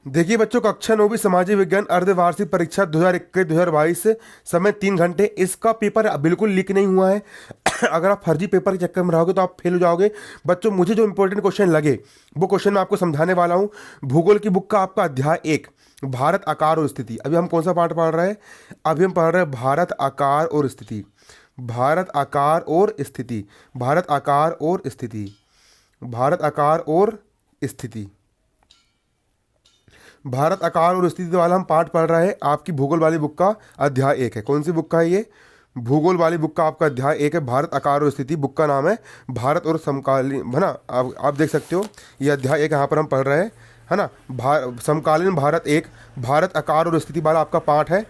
देखिए बच्चों, कक्षा 9वीं सामाजिक विज्ञान अर्धवार्षिक परीक्षा 2021-2022 समय 3 घंटे। इसका पेपर बिल्कुल लीक नहीं हुआ है। अगर आप फर्जी पेपर के चक्कर में रहोगे तो आप फेल हो जाओगे। बच्चों, मुझे जो इंपॉर्टेंट क्वेश्चन लगे वो क्वेश्चन मैं आपको समझाने वाला हूँ। भूगोल की बुक का आपका अध्याय 1, भारत आकार और स्थिति। अभी हम कौन सा पार्ट पढ़ रहे हैं? अभी हम पढ़ रहे हैं भारत आकार और स्थिति। भारत आकार और स्थिति। भारत आकार और स्थिति। भारत आकार और स्थिति। भारत आकार और स्थिति वाला हम पाठ पढ़ रहे हैं। आपकी भूगोल वाली बुक का अध्याय 1 है। कौन सी बुक का है ये? भूगोल वाली बुक का आपका अध्याय 1 है, भारत आकार और स्थिति। बुक का नाम है भारत और समकालीन, है ना। आप देख सकते हो, ये अध्याय 1 यहाँ पर हम पढ़ रहे हैं, है ना। समकालीन भारत 1, भारत आकार और स्थिति वाला आपका पाठ है,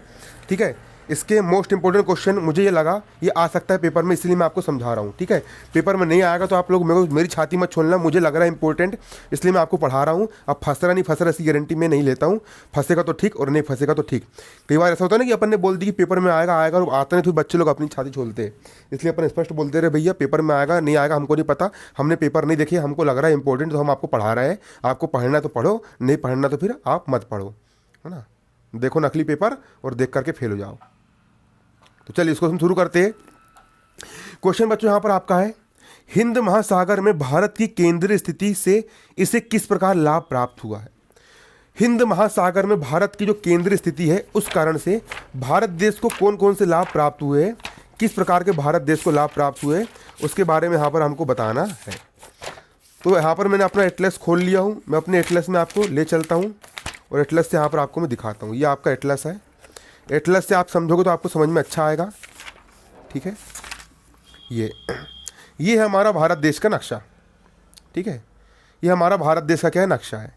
ठीक है। इसके मोस्ट इंपॉर्टेंट क्वेश्चन मुझे ये लगा ये आ सकता है पेपर में, इसलिए मैं आपको समझा रहा हूँ, ठीक है। पेपर में नहीं आएगा तो आप लोग मेरी छाती मत छोड़ना, मुझे लग रहा है इंपॉर्टेंट, इसलिए मैं आपको पढ़ा रहा हूँ। अब फंस रहा नहीं फंस रहा, ऐसी गारंटी मैं नहीं लेता हूँ। फंसेगा तो ठीक और नहीं फंसेगा तो ठीक। कई बार ऐसा होता है ना कि अपन ने बोल दी कि पेपर में आएगा आएगा, और आता नहीं, तो बच्चे लोग अपनी छाती छोड़ते हैं। इसलिए अपन स्पष्ट बोलते रहे, भैया पेपर में आएगा नहीं आएगा हमको नहीं पता, हमने पेपर नहीं देखे, हमको लग रहा है इंपॉर्टेंट, तो हम आपको पढ़ा रहे हैं। आपको पढ़ना तो पढ़ो, नहीं पढ़ना तो फिर आप मत पढ़ो, है ना। देखो नकली पेपर और देख करके फेल हो जाओ। तो चलिए इसको हम शुरू करते हैं। क्वेश्चन बच्चों यहाँ पर आपका है, हिंद महासागर में भारत की केंद्रीय स्थिति से इसे किस प्रकार लाभ प्राप्त हुआ है? हिंद महासागर में भारत की जो केंद्रीय स्थिति है उस कारण से भारत देश को कौन कौन से लाभ प्राप्त हुए हैं, किस प्रकार के भारत देश को लाभ प्राप्त हुए, उसके बारे में यहाँ पर हमको बताना है। तो यहाँ पर मैंने अपना एटलस खोल लिया हूँ, मैं अपने एटलस में आपको ले चलता हूँ और एटलस से यहाँ पर आपको मैं दिखाता हूँ। ये आपका एटलस है। एटलस से आप समझोगे तो आपको समझ में अच्छा आएगा, ठीक है। ये है हमारा भारत देश का नक्शा, ठीक है। ये हमारा भारत देश का क्या है? नक्शा है।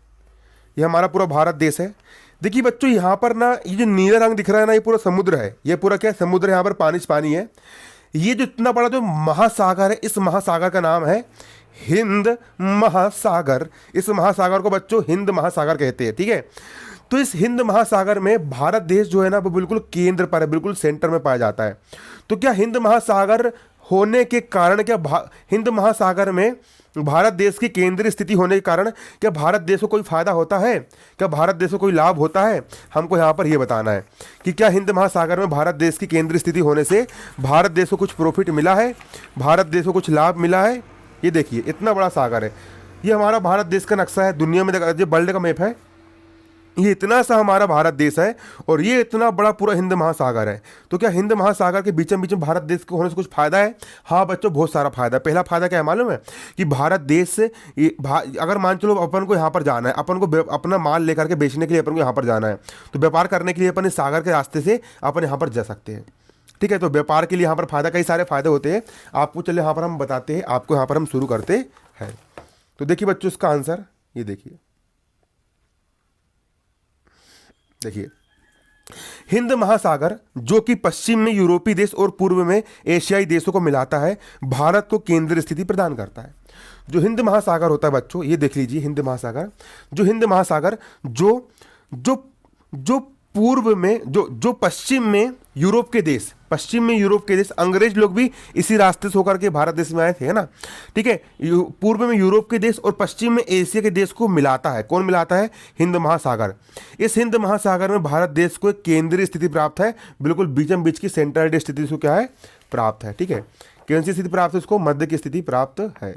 ये हमारा पूरा भारत देश है। देखिए बच्चों, यहाँ पर ना ये जो नीला रंग दिख रहा है ना, ये पूरा समुद्र है। ये पूरा क्या है? समुद्र है। यहाँ पर पानी पानी है। ये जो इतना बड़ा जो महासागर है, इस महासागर का नाम है हिंद महासागर। इस महासागर को बच्चों हिंद महासागर कहते हैं, ठीक है। तो इस हिंद महासागर में भारत देश जो है ना वो बिल्कुल केंद्र पर है, बिल्कुल सेंटर में पाया जाता है। तो क्या हिंद महासागर होने के कारण, क्या हिंद महासागर में भारत देश की केंद्रीय स्थिति होने के कारण क्या भारत देश को कोई फायदा होता है? क्या भारत देश को कोई लाभ होता है? हमको यहाँ पर यह बताना है कि क्या हिंद महासागर में भारत देश की केंद्रीय स्थिति होने से भारत देश को कुछ प्रॉफिट मिला है, भारत देश को कुछ लाभ मिला है। ये देखिए इतना बड़ा सागर है। ये हमारा भारत देश का नक्शा है। दुनिया में जो वर्ल्ड का मैप है, ये इतना सा हमारा भारत देश है और ये इतना बड़ा पूरा हिंद महासागर है। तो क्या हिंद महासागर के बीच में भारत देश को होने से कुछ फायदा है? हाँ बच्चों, बहुत सारा फायदा है। पहला फायदा क्या है मालूम है? कि भारत देश से अगर मान चलो अपन को यहाँ पर जाना है, अपन को अपना माल लेकर के बेचने के लिए अपन को यहाँ पर जाना है, तो व्यापार करने के लिए अपन इस सागर के रास्ते से अपन यहाँ पर जा सकते हैं, ठीक है। तो व्यापार के लिए यहाँ पर फायदा, कई सारे फायदे होते हैं। आपको चलिए यहाँ पर हम बताते हैं, आपको यहाँ पर हम शुरू करते हैं। तो देखिए बच्चों, इसका आंसर ये देखिए, हिंद महासागर जो कि पश्चिम में यूरोपीय देश और पूर्व में एशियाई देशों को मिलाता है, भारत को केंद्रीय स्थिति प्रदान करता है। जो हिंद महासागर होता है बच्चों, ये देख लीजिए, हिंद महासागर जो पूर्व में, जो पश्चिम में यूरोप के देश, अंग्रेज लोग भी इसी रास्ते से होकर के भारत देश में आए थे, है ना, ठीक है। पूर्व में यूरोप के देश और पश्चिम में एशिया के देश को मिलाता है। कौन मिलाता है? हिंद महासागर। इस हिंद महासागर में भारत देश को एक केंद्रीय स्थिति प्राप्त है, बिल्कुल बीचम बीच की सेंट्रल स्थिति को क्या है? प्राप्त है, ठीक है। कौन सी स्थिति प्राप्त है? उसको मध्य की स्थिति प्राप्त है।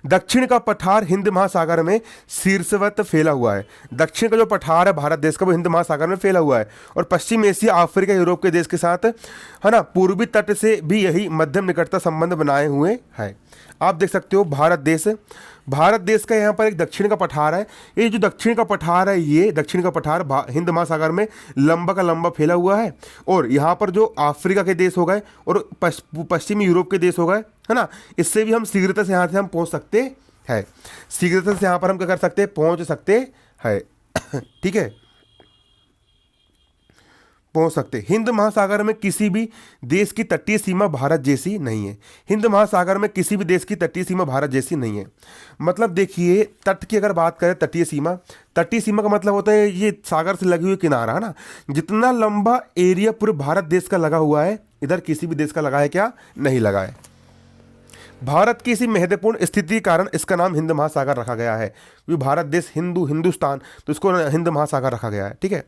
दक्षिण का पठार हिंद महासागर में शीर्षवत फैला हुआ है। दक्षिण का जो पठार है भारत देश का, वो हिंद महासागर में फैला हुआ है और पश्चिम एशिया, अफ्रीका, यूरोप के देश के साथ, है ना, पूर्वी तट से भी यही मध्यम निकटता संबंध बनाए हुए है। आप देख सकते हो भारत देश का यहाँ पर एक दक्षिण का पठार है। ये जो दक्षिण का पठार है, ये दक्षिण का पठार हिंद महासागर में लंबा का लंबा फैला हुआ है। और यहाँ पर जो अफ्रीका के देश हो गए और पश्चिमी यूरोप के देश हो गए, है ना, इससे भी हम शीघ्रता से यहाँ से हम पहुँच सकते हैं। शीघ्रता से यहाँ पर हम क्या कर सकते हैं? पहुँच सकते हैं, ठीक है, पहुंच सकते। हिंद महासागर में किसी भी देश की तटीय सीमा भारत जैसी नहीं है। हिंद महासागर में किसी भी देश की तटीय सीमा भारत जैसी नहीं है। मतलब देखिए, तट की अगर बात करें, तटीय सीमा का मतलब होता है ये सागर से लगी हुई किनारा, है ना। जितना लंबा एरिया पूरे भारत देश का लगा हुआ है, इधर किसी भी देश का लगा है क्या? नहीं लगा है। भारत की इसी महत्वपूर्ण स्थिति के कारण इसका नाम हिंद महासागर रखा गया है, क्योंकि भारत देश हिंदुस्तान, तो इसको हिंद महासागर रखा गया है। ठीक है।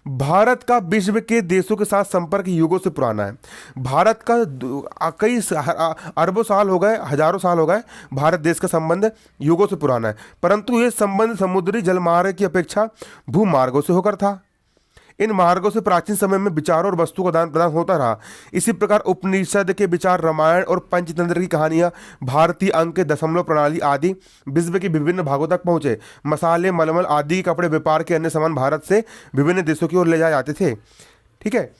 भारत का विश्व के देशों के साथ संपर्क युगों से पुराना है। भारत का कई अरबों साल हो गए, हजारों साल हो गए, भारत देश का संबंध युगों से पुराना है, परंतु ये संबंध समुद्री जलमार्ग की अपेक्षा भूमार्गों से होकर था। इन मार्गों से प्राचीन समय में विचारों और वस्तु का आदान प्रदान होता रहा। इसी प्रकार उपनिषद के विचार, रामायण और पंचतंत्र की कहानियां, भारतीय अंक, दशमलव प्रणाली आदि विश्व के विभिन्न भागों तक पहुंचे। मसाले, मलमल आदि कपड़े, व्यापार के अन्य सामान भारत से विभिन्न देशों की ओर ले जाए जाते थे। ठीक है।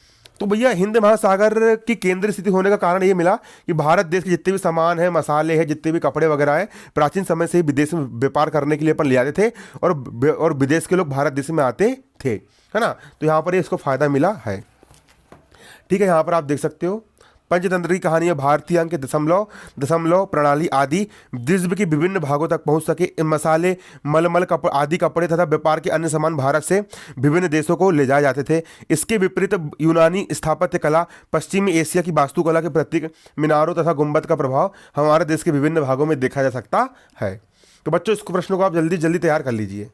तो भैया हिंद महासागर की केंद्रीय स्थिति होने का कारण ये मिला कि भारत देश के जितने भी सामान है, मसाले हैं, जितने भी कपड़े वगैरह है, प्राचीन समय से ही विदेश में व्यापार करने के लिए अपन ले आते थे, और विदेश के लोग भारत देश में आते थे, है ना। तो यहाँ पर ये इसको फायदा मिला है। ठीक है। यहाँ पर आप देख सकते हो पंचतंत्र की कहानियां, भारतीय अंक, दशमलव प्रणाली आदि विश्व के विभिन्न भागों तक पहुंच सके। मसाले, मलमल आदि कपड़े तथा व्यापार के अन्य सामान भारत से विभिन्न देशों को ले जाए जाते थे। इसके विपरीत यूनानी स्थापत्य कला, पश्चिमी एशिया की वास्तुकला के प्रतीक मीनारों तथा गुंबद का प्रभाव हमारे देश के विभिन्न भागों में देखा जा सकता है। तो बच्चों, इस प्रश्न को आप जल्दी जल्दी तैयार कर लीजिए।